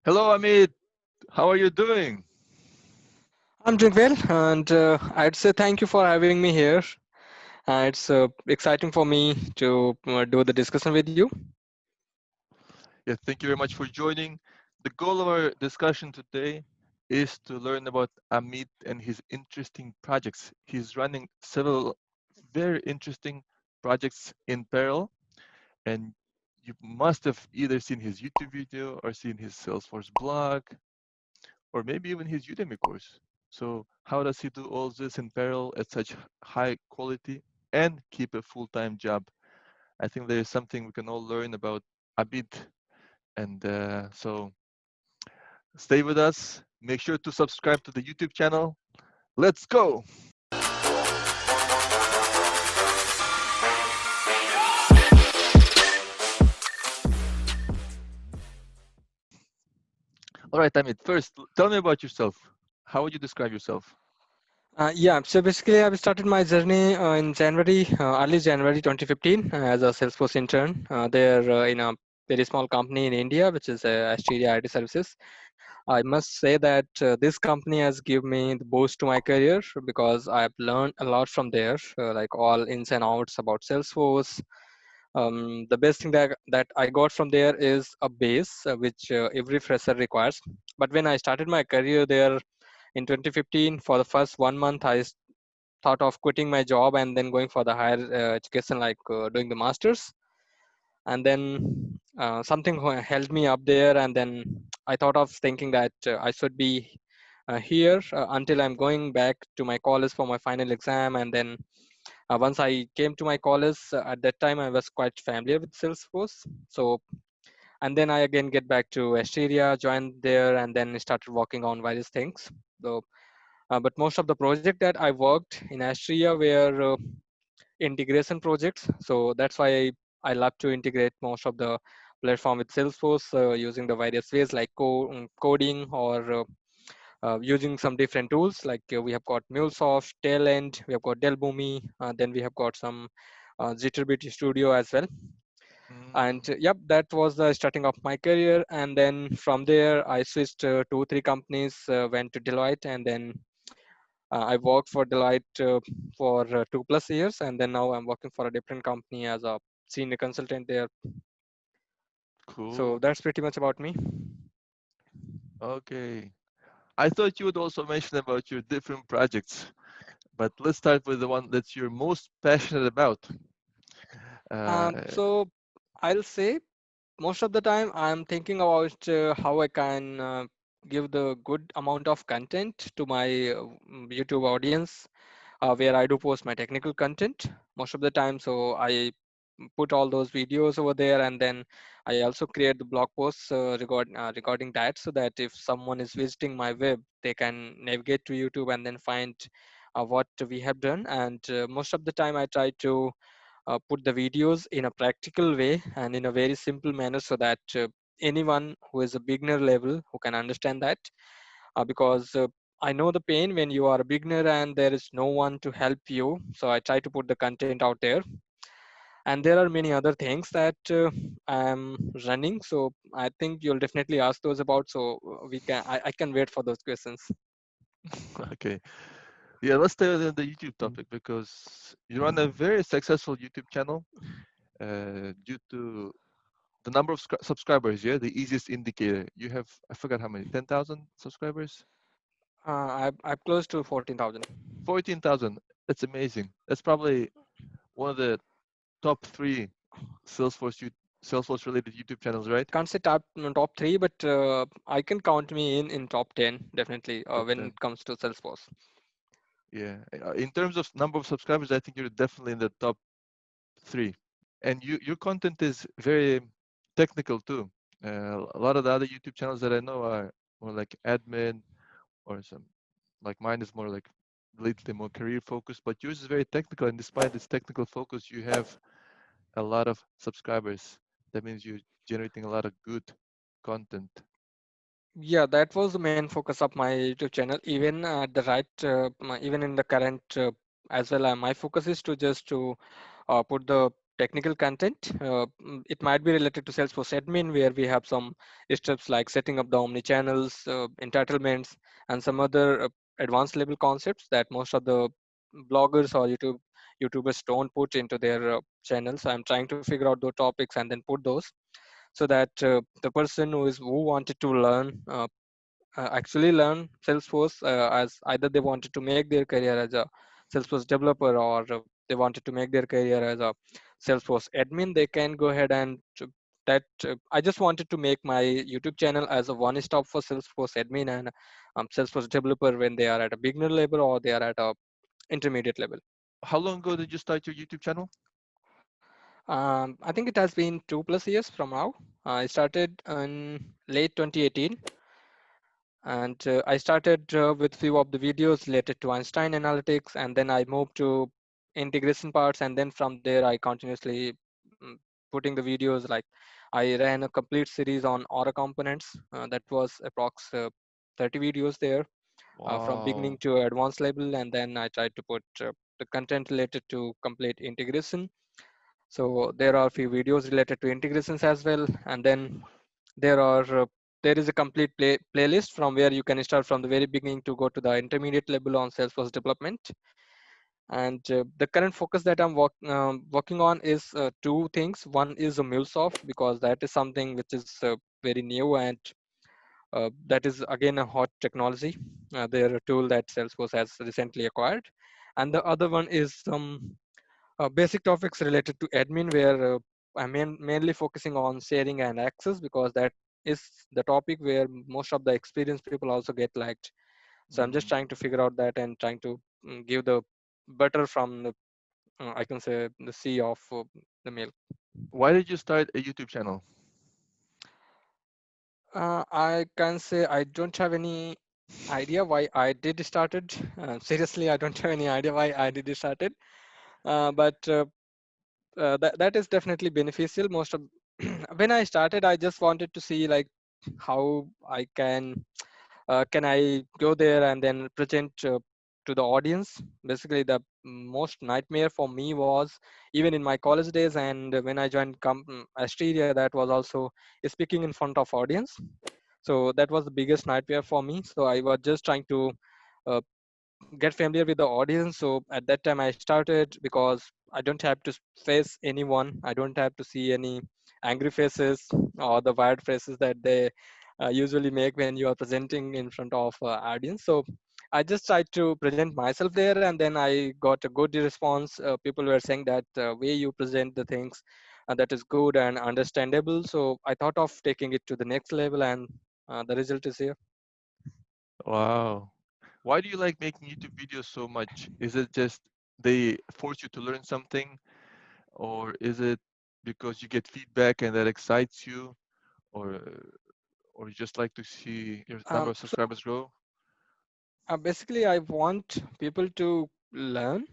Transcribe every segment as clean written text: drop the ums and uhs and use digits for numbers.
Hello, Amit. How are you doing? I'm doing well, and I'd say thank you for having me here. It's exciting for me to do the discussion with you. Yeah, thank you very much for joining. The goal of our discussion today is to learn about Amit and his interesting projects. He's running several very interesting projects in parallel, and you must have either seen his YouTube video or seen his Salesforce blog, or maybe even his Udemy course. So, how does he do all this in parallel at such high quality and keep a full-time job? I think there is something we can all learn about Amit. And so stay with us. Make sure to subscribe to the YouTube channel. Let's go. All right, Amit, first, tell me about yourself. How would you describe yourself? Yeah, so basically, I started my journey in January, early January 2015, as a Salesforce intern there in a very small company in India, which is Asteria IT Services. I must say that this company has given me the boost to my career because I've learned a lot from there, like all ins and outs about Salesforce. The best thing that I got from there is a base, which every fresher requires. But when I started my career there in 2015, for the first 1 month, thought of quitting my job and then going for the higher education, like doing the masters. And then something held me up there, and then I thought of thinking that I should be here until I'm going back to my college for my final exam. And then once I came to my college, at that time I was quite familiar with Salesforce. So, and then I again get back to Asteria, joined there, and then started working on various things. So, but most of the project that I worked in Asteria were integration projects. So that's why I love to integrate most of the platform with Salesforce using the various ways like coding or using some different tools. Like we have got MuleSoft, Tailend, we have got Delboomi, then we have got some Jitterbit Studio as well. And Mm, yep, that was the starting of my career. And then from there, I switched 2 3 companies, went to Deloitte, and then I worked for Deloitte for 2 plus years, and then now I'm working for a different company as a senior consultant there. So cool. that's pretty much about me. Okay. I thought you would also mention about your different projects, but let's start with the one that you're most passionate about. Uh, So I'll say most of the time I'm thinking about how I can give the good amount of content to my YouTube audience, where I do post my technical content most of the time. So I put all those videos over there, and then I also create the blog posts regarding that, so that if someone is visiting my web, they can navigate to YouTube and then find what we have done. And most of the time I try to put the videos in a practical way and in a very simple manner, so that anyone who is a beginner level who can understand that, because I know the pain when you are a beginner and there is no one to help you. So I try to put the content out there, and there are many other things that I'm running. So I think you'll definitely ask those about. So I can wait for those questions. okay. Yeah, let's stay with the YouTube topic because you run a very successful YouTube channel due to the number of subscribers. Yeah, the easiest indicator. You have, I forgot how many, 10,000 subscribers? I'm close to 14,000. 14,000. That's amazing. That's probably one of the top three Salesforce Salesforce related YouTube channels, right? Can't say top three, but I can count me in top 10 definitely Top when 10. it comes to Salesforce. Yeah. In terms of number of subscribers, I think you're definitely in the top three. And your content is very technical too. A lot of the other YouTube channels that I know are more like admin or some, like mine is more like lately more career focused, but yours is very technical. And despite this technical focus, you have a lot of subscribers. That means you're generating a lot of good content. Yeah, that was the main focus of my YouTube channel. Even at the even in the current as well, my focus is to just to put the technical content. It might be related to Salesforce admin, where we have some steps like setting up the omni channels, entitlements, and some other advanced level concepts that most of the bloggers or YouTubers don't put into their channels. So I'm trying to figure out those topics and then put those so that the person who wanted to learn actually learn Salesforce as either they wanted to make their career as a Salesforce developer or they wanted to make their career as a Salesforce admin, they can go ahead and that I just wanted to make my YouTube channel as a one stop for Salesforce admin and Salesforce developer when they are at a beginner level or they are at a intermediate level. How long ago did you start your YouTube channel? I think it has been 2+ years from now. I started in late 2018, and I started with few of the videos related to Einstein analytics, and then I moved to integration parts, and then from there I continuously mm, putting the videos. Like I ran a complete series on Aura components that was approx 30 videos there from beginning Wow. to advanced level, and then I tried to put the content related to complete integration. So there are a few videos related to integrations as well, and then there are there is a complete playlist from where you can start from the very beginning to go to the intermediate level on Salesforce development. And the current focus that I'm working on is two things. One is a MuleSoft, because that is something which is very new, and that is again a hot technology. They're a tool that Salesforce has recently acquired. And the other one is some basic topics related to admin, where I'm mainly focusing on sharing and access, because that is the topic where most of the experienced people also get liked. So I'm just Mm. trying to figure out that and trying to give the butter from the, I can say, the sea of the milk. Why did you start a YouTube channel? I can say I don't have any idea why I did started. Seriously, I don't have any idea why I did started. But that is definitely beneficial. Most of when I started, I just wanted to see like how I can I go there and then present to the audience. Basically, the most nightmare for me was even in my college days, and when I joined Asteria, that was also speaking in front of audience. So that was the biggest nightmare for me. So I was just trying to uh, get familiar with the audience. So at that time I started because I don't have to face anyone. I don't have to see any angry faces or the wired faces that they usually make when you are presenting in front of audience. So I just tried to present myself there, and then I got a good response. People were saying that way you present the things that is good and understandable. So I thought of taking it to the next level, and the result is here. Wow. Why do you like making YouTube videos so much? Is it just they force you to learn something, or is it because you get feedback and that excites you, or or you just like to see your number of So subscribers grow? basically, I want people to learn.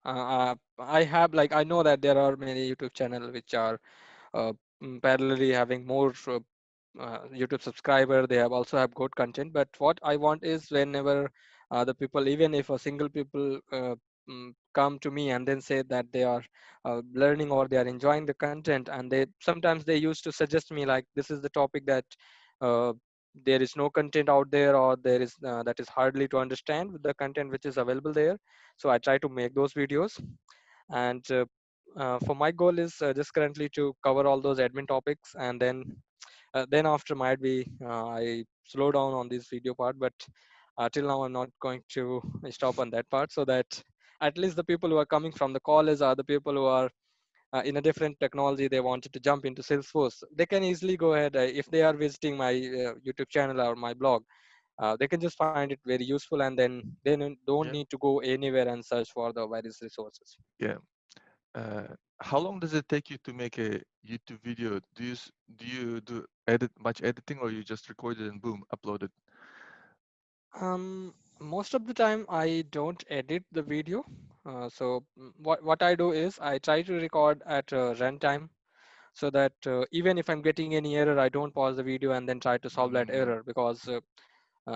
I have like I know that there are many YouTube channels which are uh, parallelly having more YouTube subscriber. They have also have good content. But what I want is whenever the people, even if a single people come to me and then say that they are learning or they are enjoying the content, and they sometimes they used to suggest me like this is the topic that uh, there is no content out there, or there is that is hardly to understand with the content which is available there. So I try to make those videos, and for my goal is just currently to cover all those admin topics, and then after might be I slow down on this video part. But till now I'm not going to stop on that part, so that at least the people who are coming from the college are the people who are in a different technology, they wanted to jump into Salesforce, they can easily go ahead if they are visiting my YouTube channel or my blog. They can just find it very useful, and then they don't Yeah. need to go anywhere and search for the various resources. Yeah. How long does it take you to make a YouTube video? Do you do much editing, or you just record it and boom, upload it? Most of the time I don't edit the video. What I do is I try to record at runtime, so that even if I'm getting any error, I don't pause the video and then try to solve that Mm, error. Because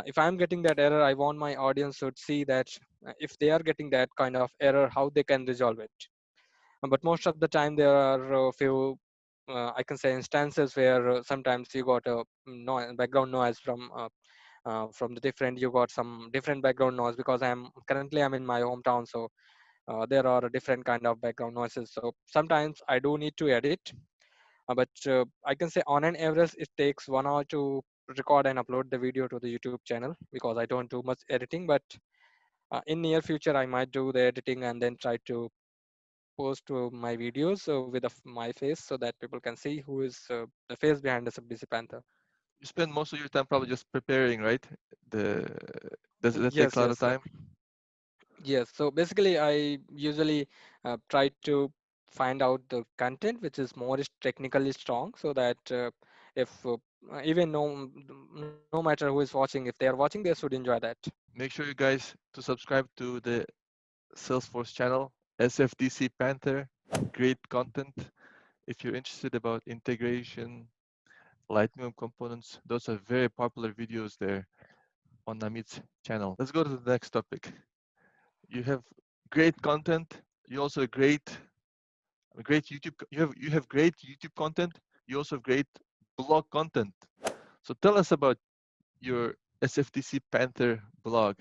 if I'm getting that error, I want my audience to see that if they are getting that kind of error, how they can resolve it. But most of the time there are a few I can say instances where sometimes you got a background noise from the different, you got some different background noise because I'm in my hometown, so there are different kind of background noises, so sometimes I do need to edit. But I can say on an average it takes 1 hour to record and upload the video to the YouTube channel because I don't do much editing. But in near future I might do the editing and then try to post my videos with my face so that people can see who is the face behind the Sub Panther. You spend most of your time probably just preparing, right? The does that take Yes, a lot of yes, time? yes. So basically, I usually try to find out the content which is more technically strong, so that if even no matter who is watching, if they are watching, they should enjoy that. Make sure you guys to subscribe to the Salesforce channel, SFDC Panther. Great content. If you're interested about integration, Lightning components, those are very popular videos there on Amit's channel. Let's go to the next topic. You have great content. You also have great YouTube. You have great YouTube content. You also have great blog content. So tell us about your SFTC Panther blog.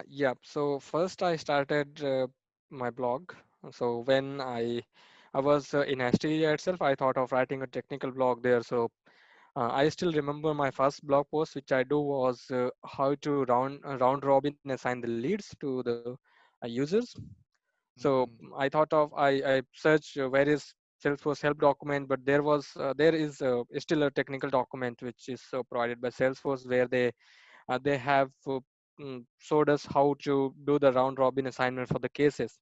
Yeah. So first I started my blog. So when I was in Asteria itself, I thought of writing a technical blog there. So I still remember my first blog post, which I do was how to round robin assign the leads to the users. So Mm, I thought of I searched various Salesforce help document, but there is still a technical document which is provided by Salesforce where they have showed us how to do the round robin assignment for the cases.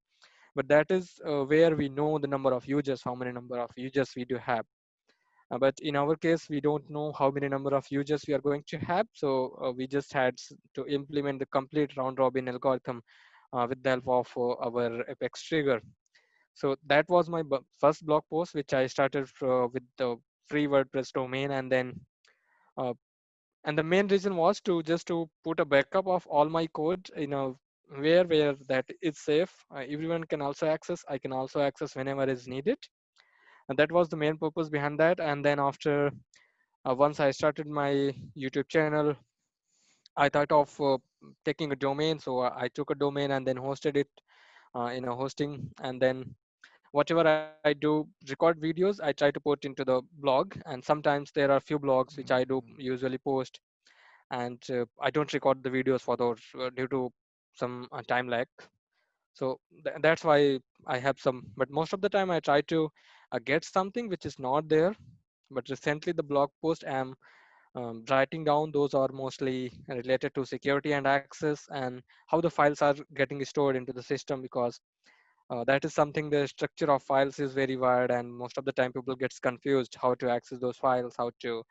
But that is where we know the number of users, how many number of users we do have. But in our case, we don't know how many number of users we are going to have. So we just had to implement the complete round robin algorithm with the help of our Apex trigger. So that was my first blog post, which I started with the free WordPress domain, uh, and the main reason was to just to put a backup of all my code in a where that is safe. Everyone can also access. I can also access whenever is needed, and that was the main purpose behind that. And then after once I started my YouTube channel, I thought of taking a domain. So I took a domain and then hosted it in a hosting. And then whatever I do, record videos, I try to put into the blog. And sometimes there are few blogs which I do mm, usually post, and I don't record the videos for those due to some time lag. So that's why I have some. But most of the time, I try to get something which is not there. But recently, the blog post I'm writing down, those are mostly related to security and access and how the files are getting stored into the system, because that is something, the structure of files is very wide, and most of the time people gets confused how to access those files, how to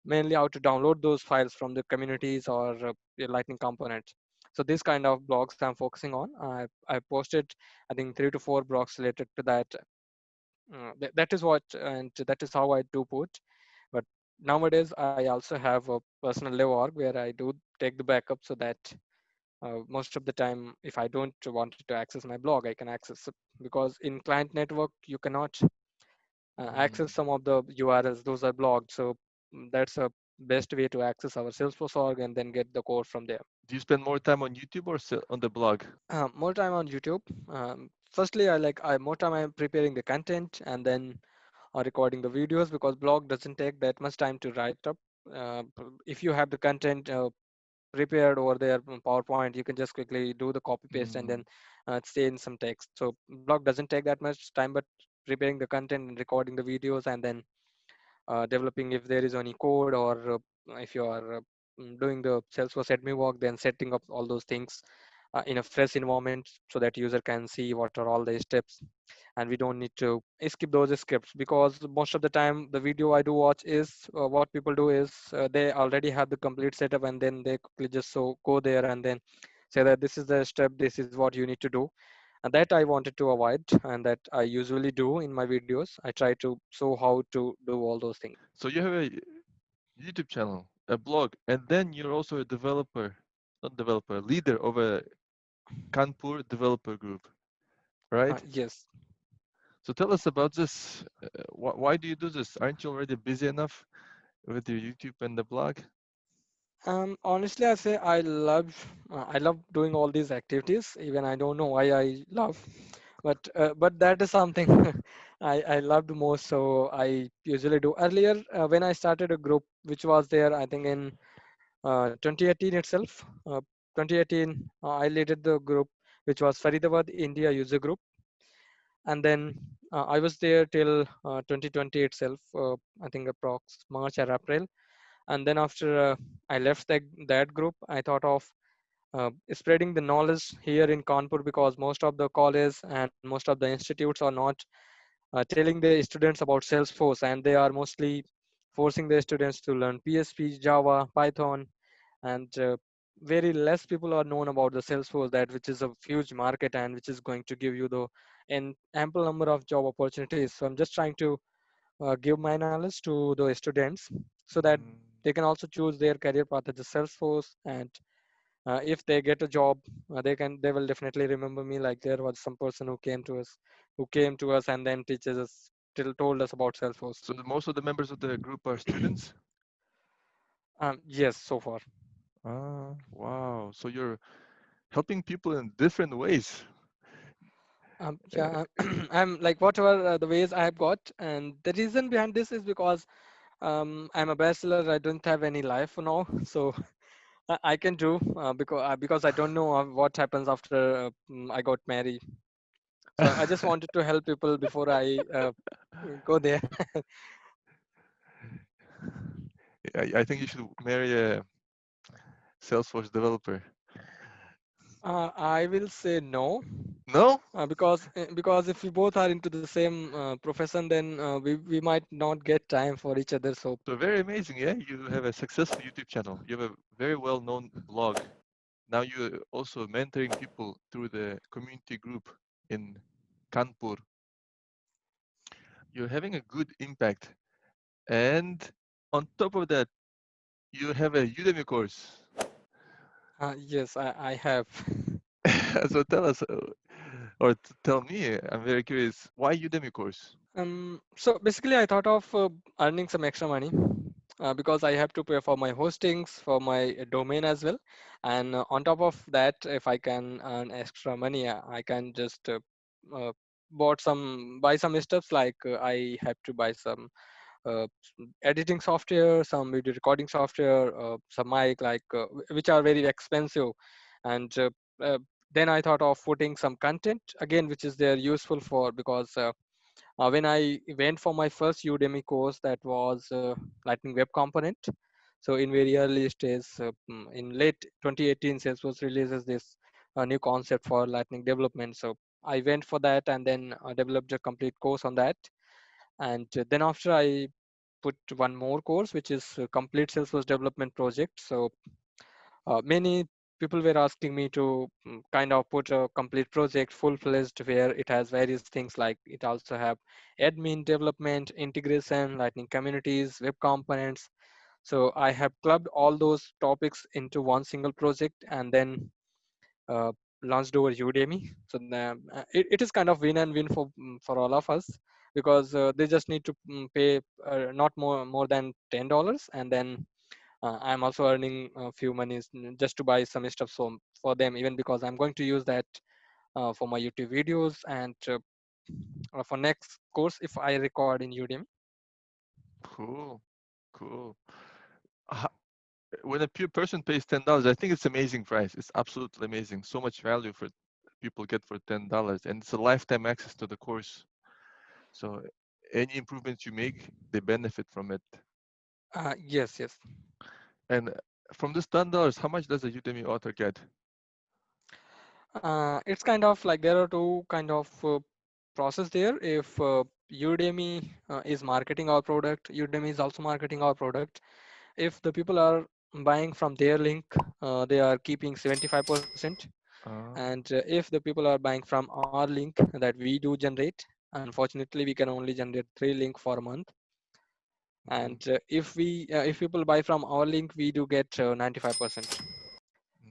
mainly how to download those files from the communities or your lightning components. So this kind of blogs I'm focusing on. I posted I think 3 to 4 blogs related to that. That is what, and that is how I do put. But nowadays I also have a personal live org where I do take the backup, so that most of the time if I don't want to access my blog, I can access it, because in client network you cannot mm. access some of the URLs, those are blocked. So that's a best way to access our Salesforce org and then get the code from there. Do you spend more time on YouTube or on the blog? More time on YouTube. Firstly, I more time I'm preparing the content and then recording the videos, because blog doesn't take that much time to write up. If you have the content prepared over there in PowerPoint, you can just quickly do the copy paste and Mm, then stay in some text. So blog doesn't take that much time, but preparing the content and recording the videos and then developing if there is any code, or if you are doing the Salesforce admin work, then setting up all those things in a fresh environment so that user can see what are all the steps, and we don't need to skip those scripts, because most of the time the video I do watch is what people do is they already have the complete setup and then they quickly just so go there and then say that this is the step, this is what you need to do. And that I wanted to avoid, and that I usually do in my videos. I try to show how to do all those things. so you have a YouTube channel, a blog, and then you're also a developer, not developer, leader of a Kanpur developer group. right? Yes. So tell us about this. Why do you do this? Aren't you already busy enough with your YouTube and the blog? Honestly, I say I love doing all these activities. Even I don't know why I love, but that is something I loved most. So I usually do. Earlier, when I started a group, which was there, I think in 2018 itself. 2018, I led the group, which was Faridabad India user group, and then I was there till 2020 itself. I think approx March or April, and then after I left that group, I thought of spreading the knowledge here in Kanpur, because most of the colleges and most of the institutes are not telling the students about Salesforce, and they are mostly forcing the students to learn PHP, Java, Python, and very less people are known about the Salesforce, that which is a huge market and which is going to give you the an ample number of job opportunities. So I'm just trying to give my knowledge to the students, so that Mm. they can also choose their career path at the Salesforce, and if they get a job, they will definitely remember me, like there was some person who came to us and then teaches us till told us about Salesforce. So most of the members of the group are students? Yes, so far. Ah, wow. So you're helping people in different ways. Yeah, I'm like whatever the ways I have got, and the reason behind this is because I'm a bachelor. I don't have any life for now, so I can do because I don't know what happens after I got married. So I just wanted to help people before I go there. I think you should marry a Salesforce developer. I will say no, No? because if we both are into the same profession, then we might not get time for each other. So So very amazing, yeah? You have a successful YouTube channel. You have a very well-known blog. Now you're also mentoring people through the community group in Kanpur. You're having a good impact. And on top of that, you have a Udemy course. yes, I have. So tell us, or tell me, I'm very curious, why Udemy course? So basically, I thought of earning some extra money because I have to pay for my hostings, for my domain as well, and on top of that, if I can earn extra money, I can just uh, buy some stuff, like I have to buy some editing software, some video recording software, some mic, like which are very expensive, and uh, then I thought of putting some content again, which is there useful for, because when I went for my first Udemy course, that was Lightning Web Component. So in very early stage, in late 2018, Salesforce releases this new concept for Lightning development. So I went for that, and then developed a complete course on that. And then after, I put one more course, which is complete Salesforce development project. So many people were asking me to kind of put a complete project full-fledged, where it has various things, like it also have admin, development, integration, Lightning communities, web components. So I have clubbed all those topics into one single project, and then uh, launched over Udemy. So it is kind of win and win for all of us, because they just need to pay not more than $10, and then I'm also earning a few monies just to buy some stuff for them, even because I'm going to use that for my YouTube videos, and for next course if I record in Udemy. Cool, cool. Ho- When a pure person pays $10, I think it's amazing price. It's absolutely amazing. So much value for people get for $10, and it's a lifetime access to the course. So any improvements you make, they benefit from it. Yes, yes. And from this $10, how much does a Udemy author get? It's kind of like there are two kind of process there. If Udemy is marketing our product, Udemy is also marketing our product. If the people are buying from their link, they are keeping 75%. Uh, And if the people are buying from our link that we do generate, unfortunately we can only generate 3 links for a month. mm, And if people buy from our link, we do get 95%.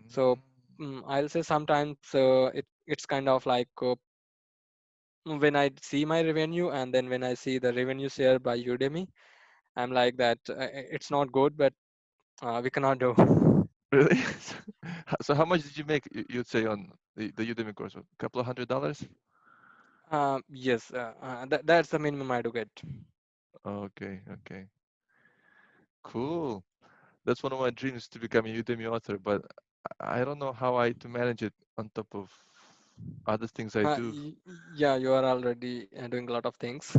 So mm. I'll say sometimes it's kind of like when I see my revenue, and then when I see the revenue share by Udemy, I'm like that it's not good, but we cannot do. Really? So how much did you make, you'd say, on the Udemy course? A couple of $100? Yes, that's the minimum I do get. Okay, okay. Cool. That's one of my dreams, to become a Udemy author, but I don't know how I to manage it on top of other things I do. Yeah, you are already doing a lot of things.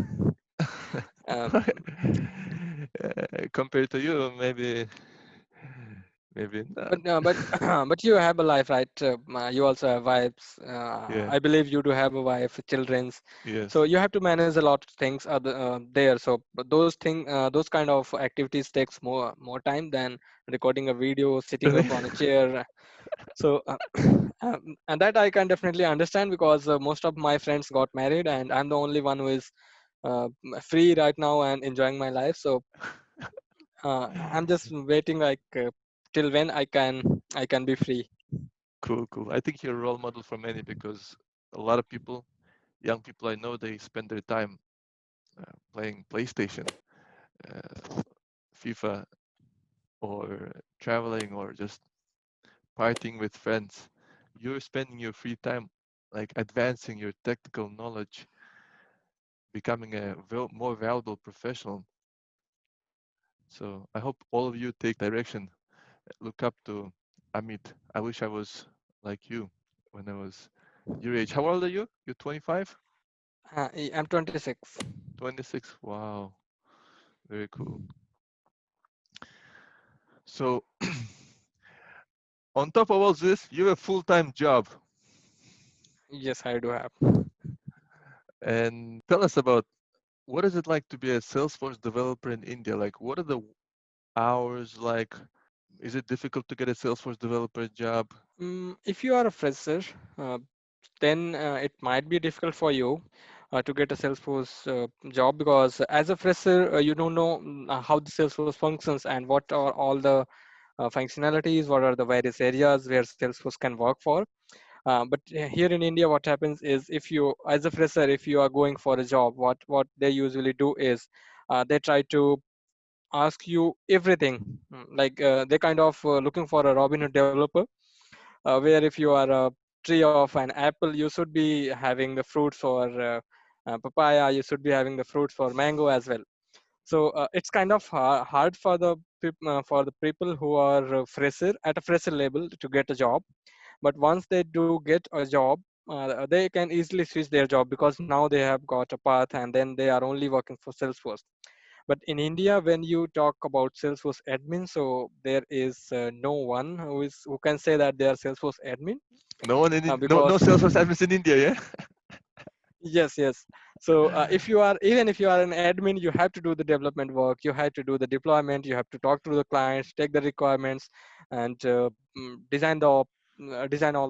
Um, Compared to you, maybe not. but but you have a life, right? You also have wives. Yeah, I believe you do have a wife, childrens. So yes. you have to manage a lot of things there. So but those kind of activities takes more time than recording a video, sitting Really? up on a chair. So and that I can definitely understand, because most of my friends got married, and I'm the only one who is free right now and enjoying my life. So I'm just waiting like till when I can be free. Cool, cool. I think you're a role model for many, because a lot of people, young people I know, they spend their time playing PlayStation, uh, FIFA, or traveling, or just partying with friends. You're spending your free time like advancing your technical knowledge, becoming a more valuable professional. So I hope all of you take direction. Look up to Amit. I wish I was like you when I was your age. How old are you? You're 25? I'm 26. 26? Wow, very cool. So on top of all this, you have a full-time job. Yes, I do have. And tell us about, what is it like to be a Salesforce developer in India? Like, what are the hours like? Is it difficult to get a Salesforce developer job? If you are a fresher, uh, then it might be difficult for you to get a Salesforce job, because as a fresher, you don't know how the Salesforce functions and what are all the functionalities, what are the various areas where Salesforce can work for. But here in India, what happens is, if you, as a fresher, if you are going for a job, what they usually do is they try to ask you everything. Like they kind of looking for a Robin Hood developer, where if you are a tree of an apple, you should be having the fruits for papaya, you should be having the fruits for mango as well. So it's kind of hard for for the people who are fresher at a fresher level to get a job. But once they do get a job, they can easily switch their job, because now they have got a path, and then they are only working for Salesforce. But in India, when you talk about Salesforce admin, so there is no one who can say that they are Salesforce admin, No one in no because Salesforce admins in India, yeah? yes, yes. So if you are, even if you are an admin, you have to do the development work, you have to do the deployment, you have to talk to the clients, take the requirements, and design all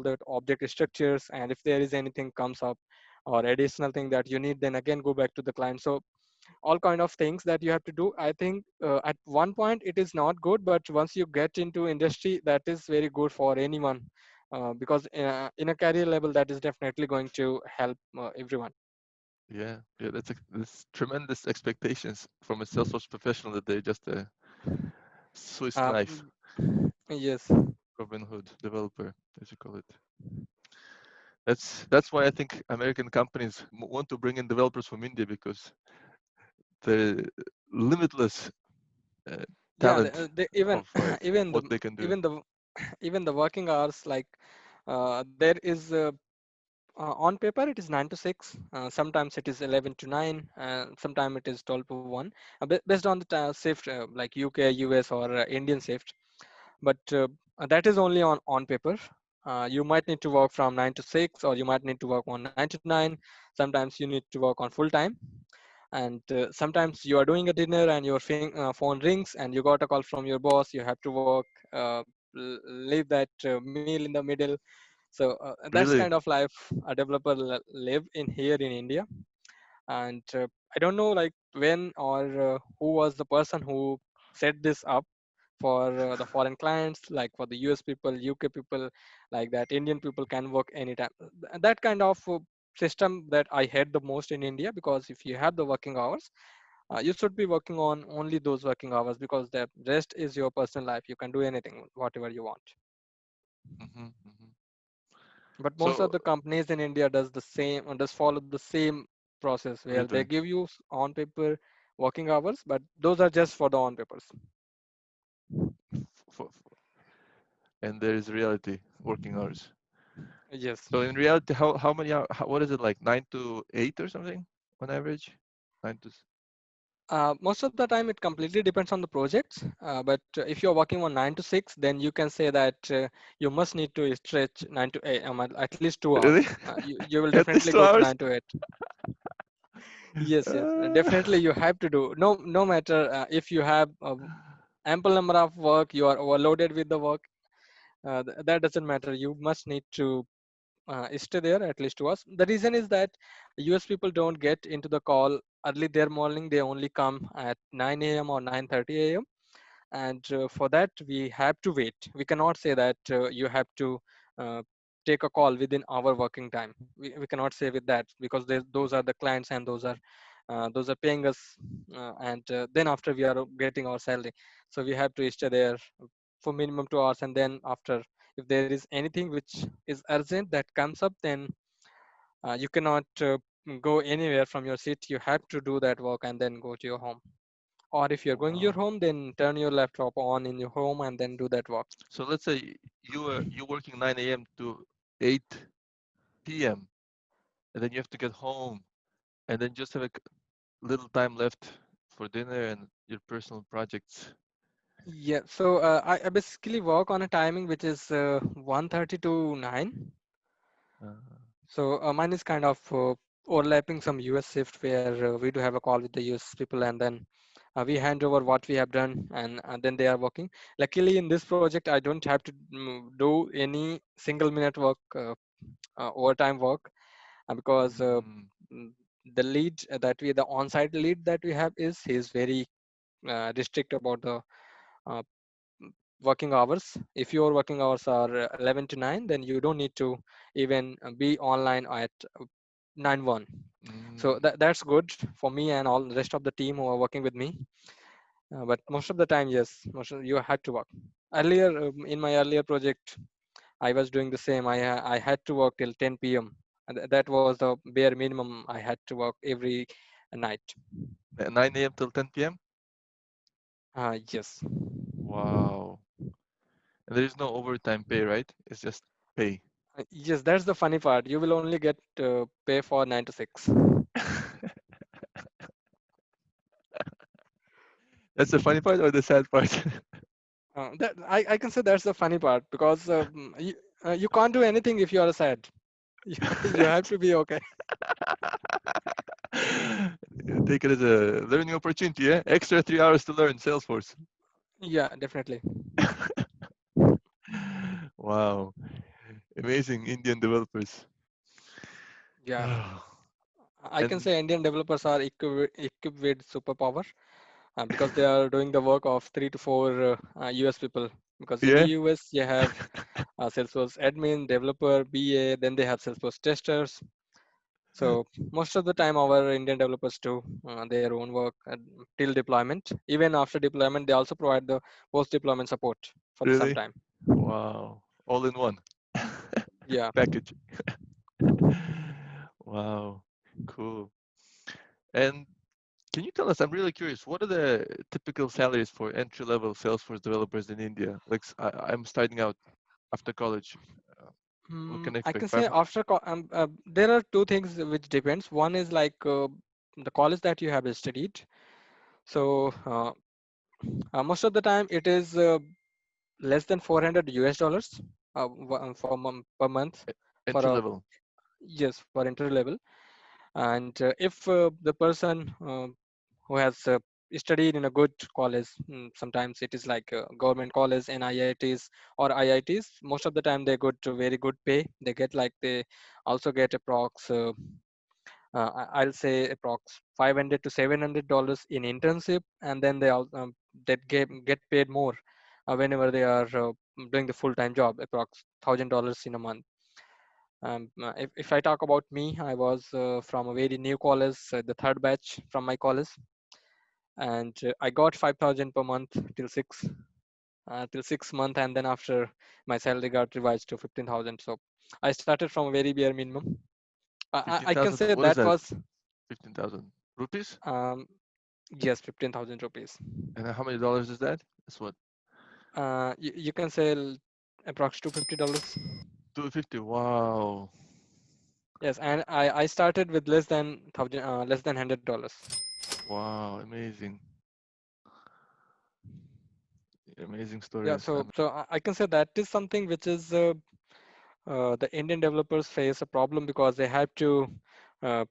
the object structures. And if there is anything comes up or additional thing that you need, then again go back to the client. So all kind of things that you have to do. I think at one point it is not good, but once you get into industry, that is very good for anyone, because in a career level, that is definitely going to help everyone. Yeah, yeah, that's tremendous expectations from a Salesforce professional, that they're just a Swiss uh, knife, mm, yes. Robin Hood developer, as you call it. That's why I think American companies want to bring in developers from India, because the limitless uh, Yeah, talent even of like even the what they can do. even the even the working hours, like there is on paper it is 9 to 6, sometimes it is 11 to 9, sometimes it is 12 to 1, based on the shift, like UK, US, or Indian shift. But that is only on paper. You might need to work from 9 to 6, or you might need to work on 9 to 9. Sometimes you need to work on full time. And sometimes you are doing a dinner and your phone rings and you got a call from your boss, you have to work, leave that meal in the middle. So that's kind Really? of life a developer live in here in India. And I don't know like when or who was the person who set this up for the foreign clients, like for the US people, UK people, like that Indian people can work anytime. That kind of system that I hate the most in India, because if you have the working hours, you should be working on only those working hours, because the rest is your personal life. You can do anything, whatever you want. Hmm. Hmm. But most So of the companies in India does the same, does follow the same process, where they return. give you on paper working hours, but those are just for the on papers. And there is reality working hours. Yes. So in reality, how many hours? What is it like 9 to 8 or something on average? Nine to. Most of the time, it completely depends on the projects. But if you're working on 9 to 6, then you can say that you must need to stretch 9 to 8, at least 2 hours. Really? You will At least definitely two go to hours? 9 to 8. Yes, yes, Uh, definitely you have to do. No matter if you have ample number of work, you are overloaded with the work. That doesn't matter. You must need to stay there at least 2 hours. The reason is that US people don't get into the call early their morning. They only come at 9 a.m. or 9:30 a.m. And for that we have to wait. We cannot say that you have to uh, take a call within our working time. We cannot say with that, because those are the clients, and those are paying us, and then after we are getting our salary. So we have to stay there for minimum 2 hours, and then after, if there is anything which is urgent that comes up, then you cannot go anywhere from your seat. You have to do that work and then go to your home. Or if you're going your wow. home, then turn your laptop on in your home and then do that work. So let's say you working 9 a.m. to 8 p.m. and then you have to get home and then just have a little time left for dinner and your personal projects. Yeah, so I basically work on a timing which is 1:30 to 9. Uh, So mine is kind of overlapping some US shift, where we do have a call with the US people, and then we hand over what we have done, and then they are working. Luckily, in this project, I don't have to do any single minute work, overtime work, because mm, mm, the lead the on-site lead that we have, is he is very restrict about the uh, working hours. If your working hours are 11 to 9, then you don't need to even be online at 9:1. So mm. that's good for me and all the rest of the team who are working with me. But most of the time, yes, you had to work. Earlier, in my earlier project, I was doing the same. I had to work till 10 p.m. And that was the bare minimum. I had to work every night. 9 a.m. till 10 p.m. Yes. Wow. And there is no overtime pay, right? It's just pay. Yes, that's the funny part. You will only get pay for 9 to 6. That's the funny part or the sad part? That I can say that's the funny part, because you can't do anything if you are sad. You have to be okay. Take it as a learning opportunity, yeah? Extra 3 hours to learn Salesforce. Yeah, definitely. Wow. Amazing Indian developers. Yeah, I can And say Indian developers are equipped with superpower, because they are doing the work of 3 to 4 US people. Because in the yeah, US, you have Salesforce admin, developer, BA, then they have Salesforce testers. So most of the time, our Indian developers do their own work till deployment. Even after deployment, they also provide the post-deployment support for the some really? time. Wow. All in one Yeah. package. Wow. Cool. And can you tell us, I'm really curious, what are the typical salaries for entry-level Salesforce developers in India? Like, I'm starting out after college. Uh, what can I I can expect? say there are two things which depends. One is like the college that you have studied. So most of the time it is less than 400 US dollars per month for Entry a, level. yes, for entry level. And if the person who has studied in a good college, sometimes it is like government college and IITs or IITs, most of the time they got to very good pay. They get like they also get approx I'll say approx 500 to $700 in internship, and then they all that get paid more whenever they are doing the full-time job, approx $1,000 in a month. If I talk about me, I was from a very new college, the third batch from my college, and I got 5,000 per month till 6 month, and then after my salary got revised to 15,000. So I started from a very bare minimum. I can 15,000. say What is that that? was 15,000 rupees? um, yes, 15,000 rupees. And how many dollars is that? That's what, You can say approx $250. 250. Wow. Yes, and I started with less than $100. Wow. Amazing. Amazing Yeah, stories. so I can say that is something which is the Indian developers face a problem because they have to uh,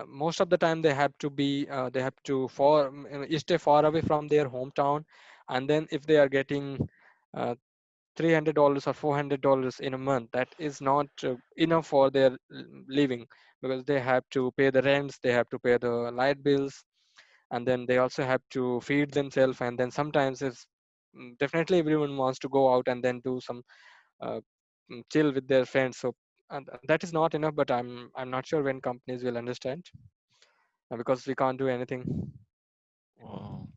most of the time they have to stay far away from their hometown, and then if they are getting uh, $300 or $400 in a month, that is not enough for their living, because they have to pay the rents, they have to pay the light bills, and then they also have to feed themselves, and then sometimes it's definitely everyone wants to go out and then do some uh, chill with their friends. So and that is not enough, but I'm not sure when companies will understand, because we can't do anything. Wow.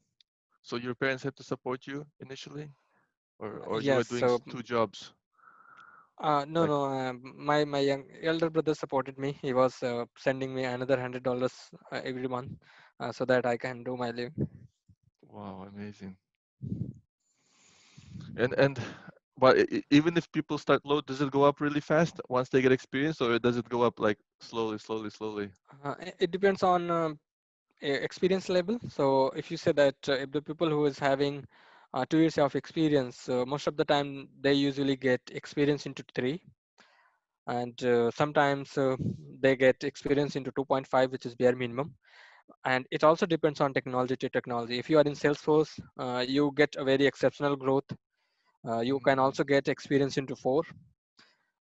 So your parents had to support you initially, or you were Yes, doing so two jobs? no, Like, no, my young elder brother supported me. He was sending me another $100 every month, so that I can do my living. wow, amazing. And but even if people start low, does it go up really fast once they get experience, or does it go up like slowly, slowly, slowly? It depends on experience level. So if you say that if the people who is having 2 years of experience, most of the time they usually get experience into three, and sometimes they get experience into 2.5, which is bare minimum. And it also depends on technology to technology. If you are in Salesforce, you get a very exceptional growth. You can Mm, also get experience into 4.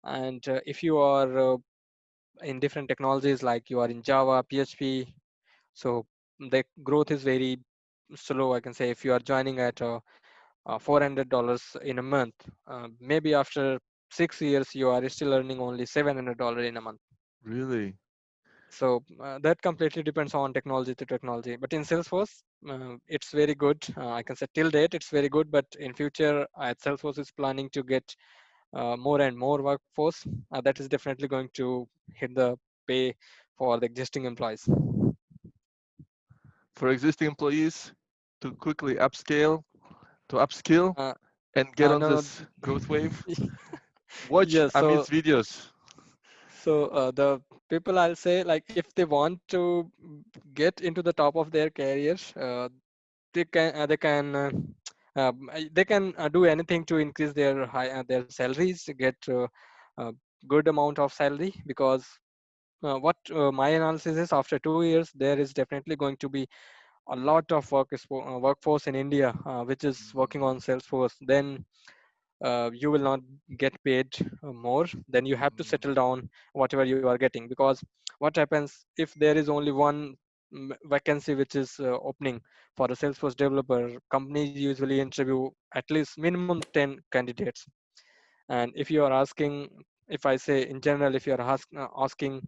And if you are in different technologies, like you are in Java, PHP, so the growth is very slow. I can say if you are joining at $400 in a month, maybe after 6 years you are still earning only $700 in a month. really? So that completely depends on technology to technology. But in Salesforce, it's very good. I can say till date it's very good, but in future, Salesforce is planning to get more and more workforce. That is definitely going to hit the pay for the existing employees. For existing employees to quickly upskill, Uh, and get on no, this growth wave, no. watch Yes. Amit's videos. The people, I'll say, like if they want to get into the top of their careers, they can do anything to increase their salaries, to get a good amount of salary, because what my analysis is, after 2 years there is definitely going to be a lot of workforce in India which is working Mm, on Salesforce. Then you will not get paid more. Then you have to mm, settle down whatever you are getting, because what happens if there is only one vacancy which is opening for a Salesforce developer? Companies usually interview at least minimum 10 candidates. And if you are asking, if I say in general, if you are asking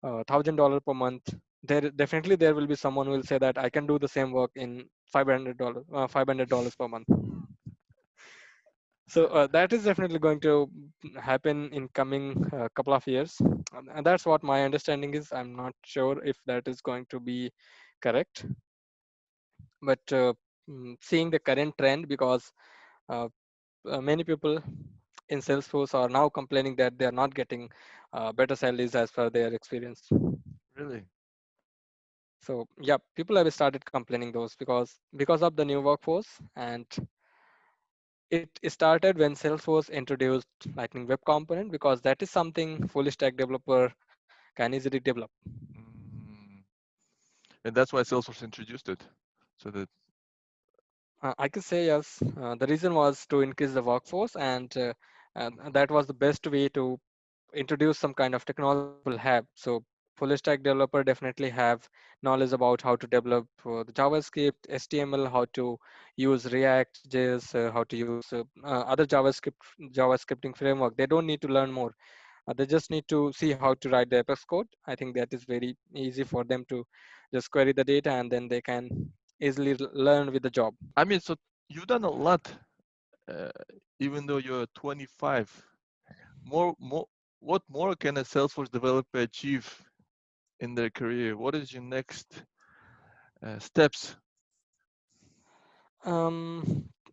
$1,000 per month, definitely there will be someone who will say that I can do the same work in $500 per month. So that is definitely going to happen in coming couple of years. And that's what my understanding is. I'm not sure if that is going to be correct, but seeing the current trend, because uh, many people in Salesforce are now complaining that they are not getting better salaries as per their experience. really? So yeah, people have started complaining those, because of the new workforce. And it started when Salesforce introduced Lightning Web Component, because that is something full stack developer can easily develop. Mm. And that's why Salesforce introduced it, so that. I could say yes. The reason was to increase the workforce, and Mhm. that was the best way to introduce some kind of technology people have. So full stack developer definitely have knowledge about how to develop the JavaScript, HTML, how to use React, JS, how to use other JavaScripting framework. They don't need to learn more. They just need to see how to write the Apex code. I think that is very easy for them to just query the data, and then they can easily learn with the job. I mean, so you've done a lot, uh, even though you're 25. More, what more can a Salesforce developer achieve in their career? What is your next steps?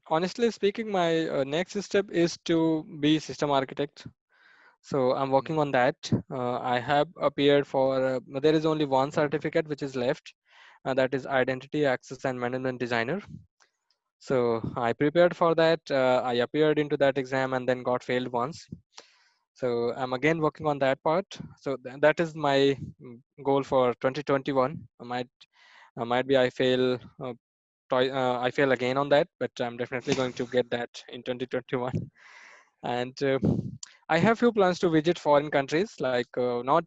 Honestly speaking, my next step is to be system architect. So I'm Mm, working on that. I have appeared for, there is only one certificate which is left, that is Identity Access and Management Designer. So I prepared for that. I appeared into that exam and then got failed once. So I'm again working on that part. So that is my goal for 2021. Might be I fail. I fail again on that, but I'm definitely going to get that in 2021. And I have few plans to visit foreign countries, like not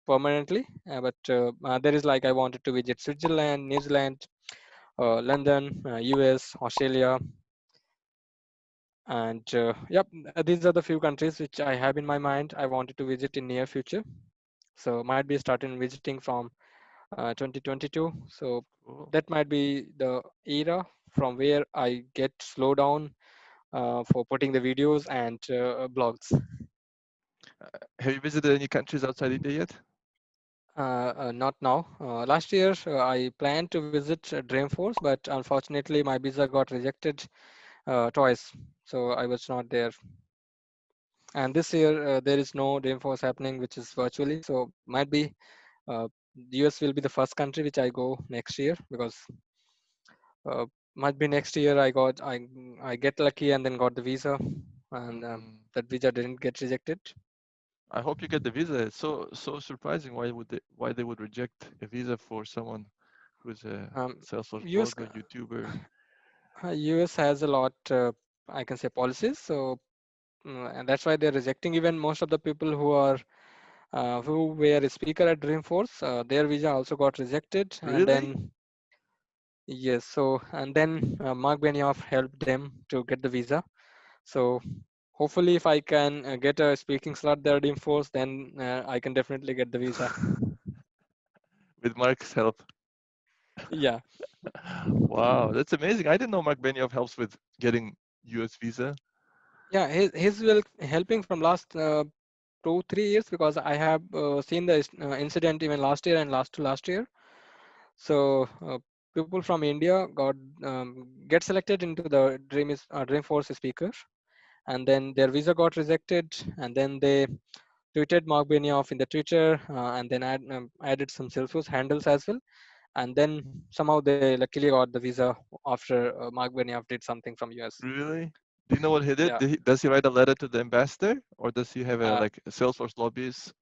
permanently, but there is like I wanted to visit Switzerland, New Zealand, London, US, Australia, and yep, these are the few countries which I have in my mind I wanted to visit in near future. So might be starting visiting from 2022. So cool. that might be the era from where I get slow down for putting the videos and blogs. Have you visited any countries outside India yet? Not now. Last year, I planned to visit Dreamforce, but unfortunately, my visa got rejected twice, so I was not there. And this year, there is no Dreamforce happening, which is virtually. So might be US will be the first country which I go next year, because uh, might be next year I get lucky and then got the visa, and Mm, that visa didn't get rejected. I hope you get the visa. It's so surprising why they would reject a visa for someone who's a Um, Salesforce US blogger, YouTuber. US has a lot, I can say, policies. So and that's why they're rejecting even most of the people who were a speaker at Dreamforce. Their visa also got rejected, and Really? then yes, so and then Mark Benioff helped them to get the visa. So hopefully, if I can get a speaking slot there at Dreamforce, then I can definitely get the visa. With Mark's help. Yeah, Wow, that's amazing. I didn't know Mark Benioff helps with getting US visa. yeah, his will helping from last 2 3 years, because I have seen the incident even last year and last to last year. So people from India get selected into the Dreamforce speaker, and then their visa got rejected, and then they tweeted Mark Benioff in the Twitter, and then added some Salesforce handles as well, and then somehow they luckily got the visa after Mark Benioff did something from US. Really? Do you know what he did? Yeah, Does he write a letter to the ambassador, or does he have a uh, like a Salesforce lobbyist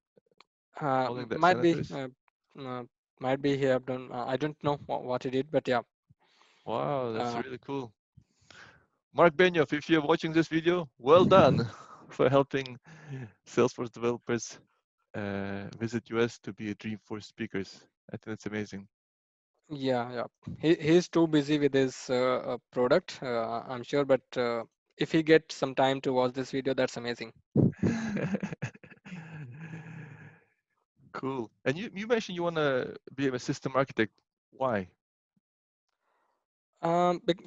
calling the might be. senators? Uh, might be he have done. I don't know what he did, but yeah. Wow, that's Uh, really cool. Mark Benioff, if you're watching this video, well done for helping Salesforce developers visit US to be Dreamforce speakers. I think that's amazing. Yeah, yeah. He's too busy with his product, I'm sure. But if he gets some time to watch this video, that's amazing. Cool. And you mentioned you want to be a system architect. Why?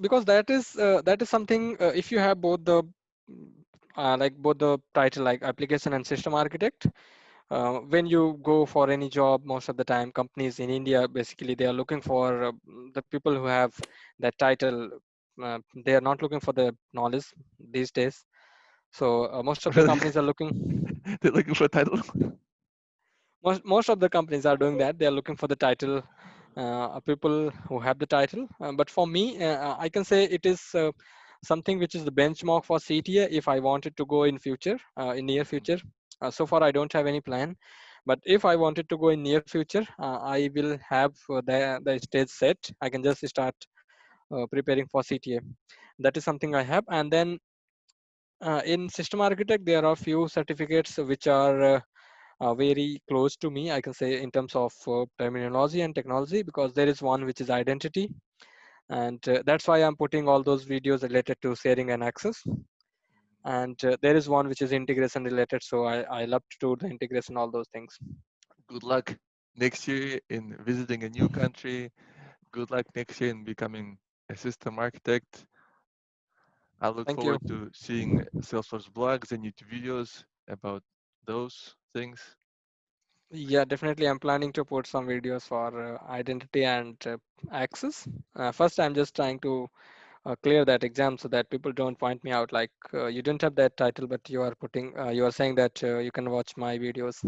Because that is something. If you have both the like both the title, like application and system architect, when you go for any job, most of the time companies in India basically they are looking for the people who have that title. They are not looking for the knowledge these days. So most of the Really? companies are looking. They're looking for a title? Most of the companies are doing that. They are looking for the title, people who have the title. But for me, I can say it is something which is the benchmark for CTA if I wanted to go in future, in near Mhm. future. So far I don't have any plan, but if I wanted to go in near future, I will have the stage set. I can just start preparing for CTA. That is something I have. And then in system architect there are few certificates which are very close to me, I can say, in terms of terminology and technology, because there is one which is identity, and that's why I'm putting all those videos related to sharing and access. and there is one which is integration related. So I love to do the integration, all those things. Good luck next year in visiting a new country. Good luck next year in becoming a system architect. I look Thank you. forward to seeing Salesforce blogs and YouTube videos about those things. Yeah, definitely. I'm planning to put some videos for identity and access. First, I'm just trying to clear that exam so that people don't point me out like you didn't have that title, but you are saying that you can watch my videos.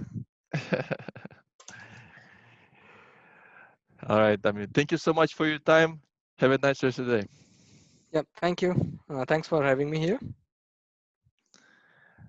All right, I mean, thank you so much for your time. Have a nice rest of the day. Yeah, thank you. Thanks for having me here.